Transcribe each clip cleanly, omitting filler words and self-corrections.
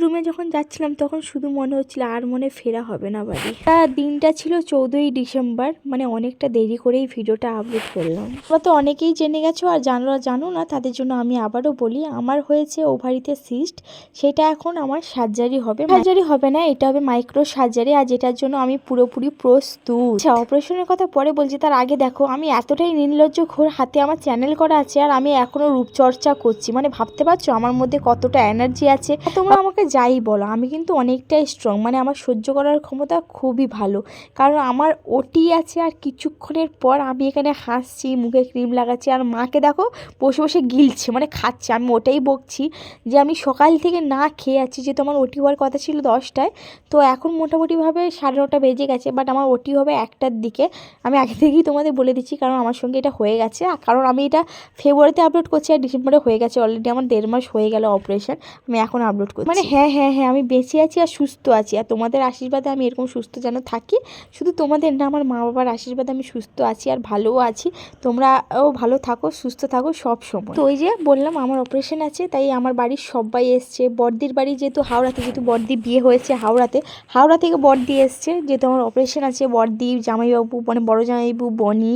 রুমে যখন যাচ্ছিলাম তখন শুধু মনে হচ্ছিল আর মনে ফেরা হবে না বাড়ি। দিনটা ছিল 14ই ডিসেম্বর, মানে অনেকটা দেরি করেই ভিডিওটা আপলোড করলাম। তোমরা তো অনেকেই জেনে গেছো, আর জানো না তাদের জন্য আমি আবারও বলি, আমার হয়েছে ওভারিতে সিস্ট। সেটা এখন আমার সার্জারি হবে না, এটা হবে মাইক্রো সার্জারি, আর যেটার জন্য আমি পুরোপুরি প্রস্তুত। আচ্ছা, অপারেশনের কথা পরে বলছি, তার আগে দেখো আমি এতটাই নির্লজ্জ ঘোর, হাতে আমার চ্যানেল করা আছে আর আমি এখনো রূপচর্চা করছি। মানে ভাবতে পারছো আমার মধ্যে কতটা এনার্জি আছে। তোমরা আমাকে যাই বলো, আমি কিন্তু অনেকটাই স্ট্রং, মানে আমার সহ্য করার ক্ষমতা খুবই ভালো। কারণ আমার ওটি আছে, আর কিছুক্ষণের পর আমি এখানে হাসছি, মুখে ক্রিম লাগাচ্ছি, আর মাকে দেখো বসে বসে গিলছে, মানে খাচ্ছে। আমি ওটাই বকছি যে আমি সকাল থেকে না খেয়ে আছি, যেহেতু আমার ওটি হওয়ার কথা ছিল 10টায়, তো এখন মোটামুটিভাবে 9:30 বেজে গেছে, বাট আমার ওটি হবে 1টার দিকে। আমি আগে থেকেই তোমাদের বলে দিচ্ছি, কারণ আমার সঙ্গে এটা হয়ে গেছে, কারণ আমি এটা ফেব্রুয়ারিতে আপলোড করছি আর ডিসেম্বরে হয়ে গেছে অলরেডি। আমার 1.5 মাস হয়ে গেল অপারেশন, আমি এখন আপলোড করছি। মানে হ্যাঁ, আমি বেঁচে আছি আর সুস্থ আছি, আর তোমাদের আশীর্বাদে আমি এরকম সুস্থ যেন থাকি। শুধু তোমাদের না, আমার মা বাবার আশীর্বাদে আমি সুস্থ আছি আর ভালোও আছি। তোমরাও ভালো থাকো, সুস্থ থাকো সব সময়। তো ওই যে বললাম আমার অপারেশন আছে, তাই আমার বাড়ির সবাই এসছে। বড়দির বাড়ি যেহেতু হাওড়াতে, যেহেতু বড়দি বিয়ে হয়েছে হাওড়া থেকে বড়দি এসছে, যেহেতু আমার অপারেশন আছে। বড়দি, জামাইবাবু, মানে বড় জামাইবাবু, বনি,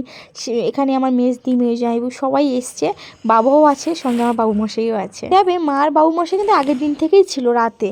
এখানে আমার মেজদি, মেজ জামাইবাবু সবাই এসছে। বাবাও আছে, সঙ্গে আমার বাবুমশাইও আছে। তবে মার বাবুমশাই কিন্তু আগের দিন থেকেই ছিল রাতে।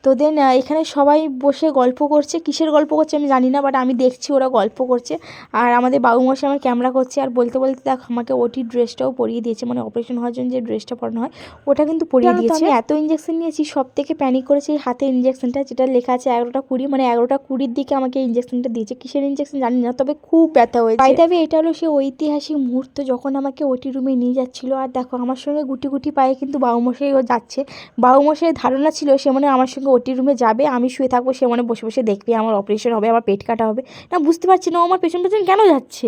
তো দেন এখানে সবাই বসে গল্প করছে, কিসের গল্প করছে আমি জানি না, বাট আমি দেখছি ওরা গল্প করছে। আর আমাদের বাবুমশাই আমার ক্যামেরা করছে, আর বলতে বলতে দেখ আমাকে ওটি ড্রেসটাও পরিয়ে দিয়েছে, মানে অপারেশন হওয়ার জন্য যে ড্রেসটা পরানো হয় ওটা কিন্তু পরিয়ে দিয়েছে। আমি এত ইঞ্জেকশন নিয়েছি, সব থেকে প্যানিক করেছে এই হাতে ইঞ্জেকশনটা, যেটা লেখা আছে 11টা 20, মানে 11টা 20 দিকে আমাকে ইঞ্জেকশনটা দিয়েছে। কিসের ইঞ্জেকশন জানি না, তবে খুব ব্যথা হয়েছে। বাইদাবে এটা হলো সে ঐতিহাসিক মুহূর্ত যখন আমাকে ওটি রুমে নিয়ে যাচ্ছিল। আর দেখো আমার সঙ্গে গুটি গুটি পায়ে কিন্তু বাবুমশাইও যাচ্ছে। বাবুমশাইয়ের ধারণা ছিল সে মনে আমার সঙ্গে ওটি রুমে যাবে, আমি শুয়ে থাকবো, সে মনে বসে বসে দেখবে আমার অপারেশন হবে, আমার পেট কাটা হবে। না, বুঝতে পারছি না ও আমার পেছন পেছন কেন যাচ্ছে।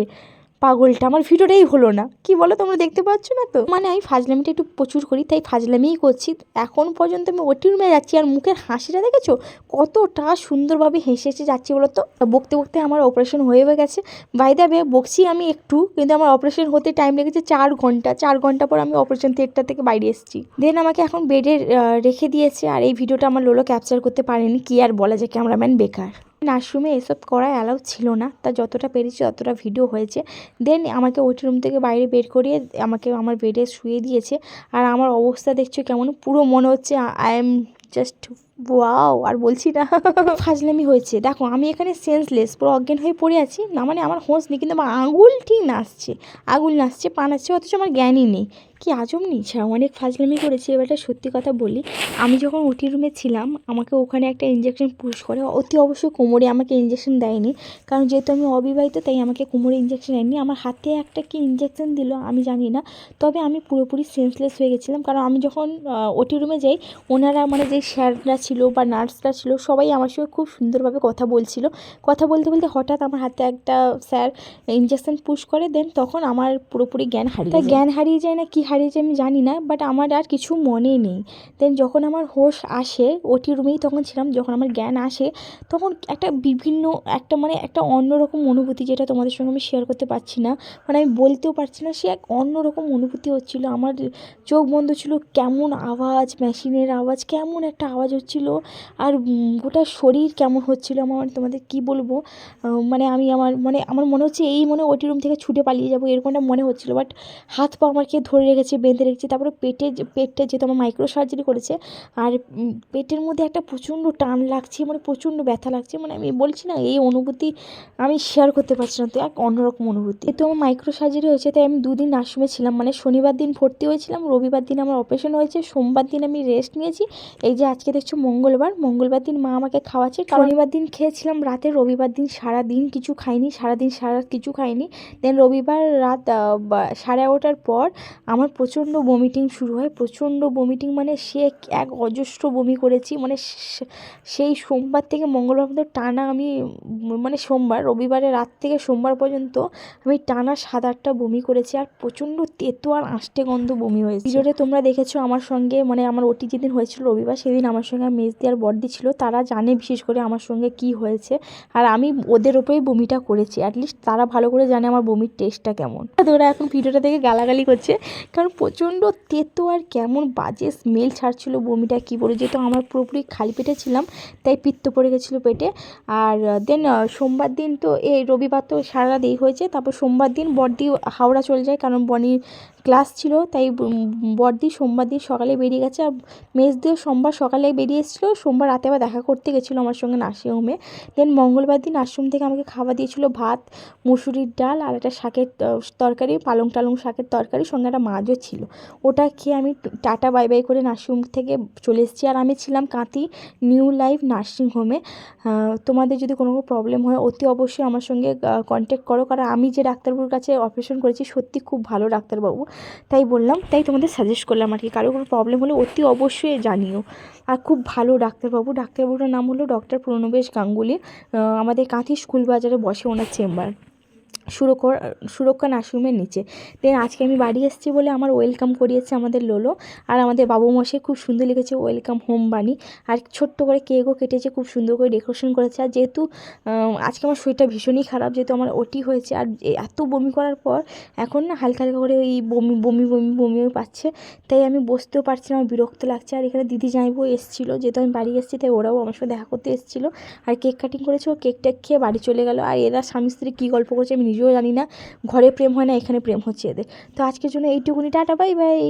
পাগলটা, আমার ভিডিওটাই হলো না, কি বলো তোমরা দেখতে পাচ্ছ না তো? মানে আমি ফাজলামিটা একটু প্রচুর করি, তাই ফাজলামিই করছি। এখন পর্যন্ত আমি ওটি রুমে যাচ্ছি, আর মুখের হাসিটা দেখেছো কতটা সুন্দরভাবে হেসে যাচ্ছি বলো তো। বকতে বকতে আমার অপারেশন হয়ে গেছে। বাই দ্য ওয়ে বকছি আমি একটু, কিন্তু আমার অপারেশন হতে টাইম লেগেছে 4 ঘন্টা। 4 ঘন্টা পর আমি অপারেশন থিয়েটার থেকে বাইরে এসেছি। দেন আমাকে এখন বেডে রেখে দিয়েছে, আর এই ভিডিওটা আমার লোলো ক্যাপচার করতে পারেনি, কি আর বলা যায়, ক্যামেরাম্যান বেকার। নার্সরুমে এসব করা অ্যালাউ ছিল না, তা যতটা পেরেছি ততটা ভিডিও হয়েছে। দেন আমাকে ওটি রুম থেকে বাইরে বের করিয়ে আমাকে আমার বেডে শুয়ে দিয়েছে। আর আমার অবস্থা দেখছো কেমন, পুরো মনে হচ্ছে আই এম জাস্ট ওয়াও, আর বলছি না। ফাজলামি হয়েছে, দেখো আমি এখানে সেন্সলেস, পুরো অজ্ঞান হয়ে পড়ে আছি না, মানে আমার হোঁশ নেই, কিন্তু আমার আঙুল ঠিক নাচছে, আঙুল নাচছে, পা নাচছে, অথচ আমার জ্ঞানই নেই। কি আজব নিচ্ছে, অনেক ফাজলামি করেছি। এবারটা সত্যি কথা বলি, আমি যখন ওটি রুমে ছিলাম আমাকে ওখানে একটা ইঞ্জেকশন পুশ করে, অতি অবশ্যই কোমরে আমাকে ইঞ্জেকশন দেয়নি, কারণ যেহেতু আমি অবিবাহিত তাই আমাকে কোমরে ইঞ্জেকশন দেয়নি। আমার হাতে একটা কি ইঞ্জেকশন দিল আমি জানি না, তবে আমি পুরোপুরি সেন্সলেস হয়ে গেছিলাম। কারণ আমি যখন ওটি রুমে যাই, ওনারা মানে যে স্যাররা ছিল বা নার্সরা ছিল সবাই আমার সঙ্গে খুব সুন্দরভাবে কথা বলছিল। কথা বলতে বলতে হঠাৎ আমার হাতে একটা স্যার ইঞ্জেকশন পুশ করে, দেন তখন আমার পুরোপুরি জ্ঞান হারিয়ে যায় না কি হারিয়ে যায় আমি জানি না, বাট আমার আর কিছু মনে নেই। দেন যখন আমার হোশ আসে, ওটি রুমেই তখন ছিলাম, যখন আমার জ্ঞান আসে তখন একটা বিভিন্ন মানে একটা অন্যরকম অনুভূতি, যেটা তোমাদের সঙ্গে আমি শেয়ার করতে পারছি না, মানে আমি বলতেও পারছি না, সে এক অন্যরকম অনুভূতি হচ্ছিল। আমার চোখ বন্ধ ছিল, কেমন আওয়াজ, মেশিনের আওয়াজ, কেমন একটা আওয়াজ হচ্ছিল, আর গোটা শরীর কেমন হচ্ছিল আমার, তোমাদের কি বলবো। মানে আমার মনে হচ্ছে এই ওটি রুম থেকে ছুটে পালিয়ে যাবো, এরকমটা মনে হচ্ছিলো। বাট হাত পা আমাকে ধরে রেখেছে, বেঁধে রেখেছে। তারপরে পেটটা যেহেতু আমার মাইক্রো সার্জারি করেছে, আর পেটের মধ্যে একটা প্রচণ্ড টান লাগছে, মানে প্রচণ্ড ব্যথা লাগছে, মানে আমি বলছি না এই অনুভূতি আমি শেয়ার করতে পারছি না, তো এক অন্যরকম অনুভূতি। তো আমার মাইক্রো সার্জারি হয়েছে, তাই আমি 2 দিন নার্সিংহোমে ছিলাম, মানে শনিবার দিন ভর্তি হয়েছিলাম, রবিবার দিন আমার অপারেশন হয়েছে, সোমবার দিন আমি রেস্ট নিয়েছি। এই যে আজকে দেখছো মঙ্গলবার দিন মা আমাকে খাওয়াচ্ছে, শনিবার দিন খেয়েছিলাম রাতে, রবিবার দিন সারা দিন কিছু খাইনি, সারা রাত কিছু খাইনি। দেন রবিবার রাত 11:30টার পর আমার প্রচণ্ড ভমিটিং শুরু হয়, প্রচণ্ড ভমিটিং, মানে সে এক অজস্র বমি করেছি, মানে সেই সোমবার থেকে মঙ্গলবার পর্যন্ত টানা আমি, মানে রবিবারের রাত থেকে সোমবার পর্যন্ত আমি টানা 7-8টা বমি করেছি, আর প্রচণ্ড তেতো আর আষ্টে গন্ধ বমি হয়েছে। ভিডিওতে তোমরা দেখেছো আমার সঙ্গে, মানে আমার ওটি যেদিন হয়েছিল রবিবার, সেদিন আমার সঙ্গে মেজদি আর বড়দি ছিল, তারা জানে বিশেষ করে আমার সঙ্গে কি হয়েছে, আর আমি ওদের ওপরেই বমিটা করেছি। অ্যাটলিস্ট তারা ভালো করে জানে আমার বমির টেস্টটা কেমন। তো ওরা এখন ভিডিওটা দেখে গালাগালি করছে, কারণ প্রচণ্ড তেতো আর কেমন বাজে স্মেল ছাড়ছিল বমিটা, কী বলে, যেহেতু আমার পুরোপুরি খালি পেটে ছিলাম তাই পিত্ত পড়ে গেছিলো পেটে। আর দেন সোমবার দিন তো এই রবিবার তো সারা রাত এই হয়েছে, তারপর সোমবার দিন বড়দি হাওড়া চলে যায়, কারণ বনির ক্লাস ছিল, তাই বড়দি সোমবার দিন সকালে বেরিয়ে গেছে। আর মেজদিও সোমবার সকালে বেরিয়ে এসেছিলো, সোমবার রাতে আবার দেখা করতে গেছিলো আমার সঙ্গে নার্সিংহোমে। দেন মঙ্গলবার দিন আশ্রম থেকে আমাকে খাওয়া দিয়েছিল ভাত, মুসুরির ডাল আর একটা শাকের তরকারি, পালং টালং শাকের তরকারি, সঙ্গে একটা মাছও ছিল। ওটা খেয়ে আমি টাটা বাই বাই করে নার্সিংহোম থেকে চলে এসেছি। আর আমি ছিলাম কাঁথি নিউ লাইফ নার্সিংহোমে। তোমাদের যদি কোনো প্রবলেম হয় অতি অবশ্যই আমার সঙ্গে কন্ট্যাক্ট করো, কারণ আমি যে ডাক্তারবাবুর কাছে অপারেশন করেছি সত্যি খুব ভালো ডাক্তারবাবু, তাই বললাম, তাই তোমাদের সাজেস্ট করলাম আর কি। কারো কোনো প্রবলেম হলে অতি অবশ্যই জানিও। আর খুব ভালো ডাক্তারবাবুটার নাম হলো ডক্টর প্রণবেশ গাঙ্গুলি। আমাদের কাঁথি স্কুল বাজারে বসে ওনার চেম্বার, সুরক্ষা নার্সিংহোমের নিচে। দেন আজকে আমি বাড়ি এসেছি বলে আমার ওয়েলকাম করিয়েছে আমাদের লোলো, আর আমাদের বাবু মশাই খুব সুন্দর লিখেছে ওয়েলকাম হোম বাণী, আর ছোট্ট করে কেকও কেটেছে, খুব সুন্দর করে ডেকোরেশন করেছে। আর যেহেতু আজকে আমার শরীরটা ভীষণই খারাপ, যেহেতু আমার ওটি হয়েছে, আর এত বমি করার পর এখন না হালকা হালকা করে ওই বমিও পাচ্ছে, তাই আমি বসতেও পারছি না, আমার বিরক্ত লাগছে। আর এখানে দিদি জামাইবাবু এসেছিলো, যেহেতু আমি বাড়ি এসেছি তাই ওরাও আমার সাথে দেখা করতে এসেছিলো, আর কেক কাটিং করেছে, ও কেকটা খেয়ে বাড়ি চলে গেলো। আর এরা স্বামী স্ত্রী কী গল্প করছে আমি নিজেও জানি না, ঘরে প্রেম হয় না, এখানে প্রেম হচ্ছে এদের। তো আজকের জন্য এইটুকুনি, টাটা বাই বাই।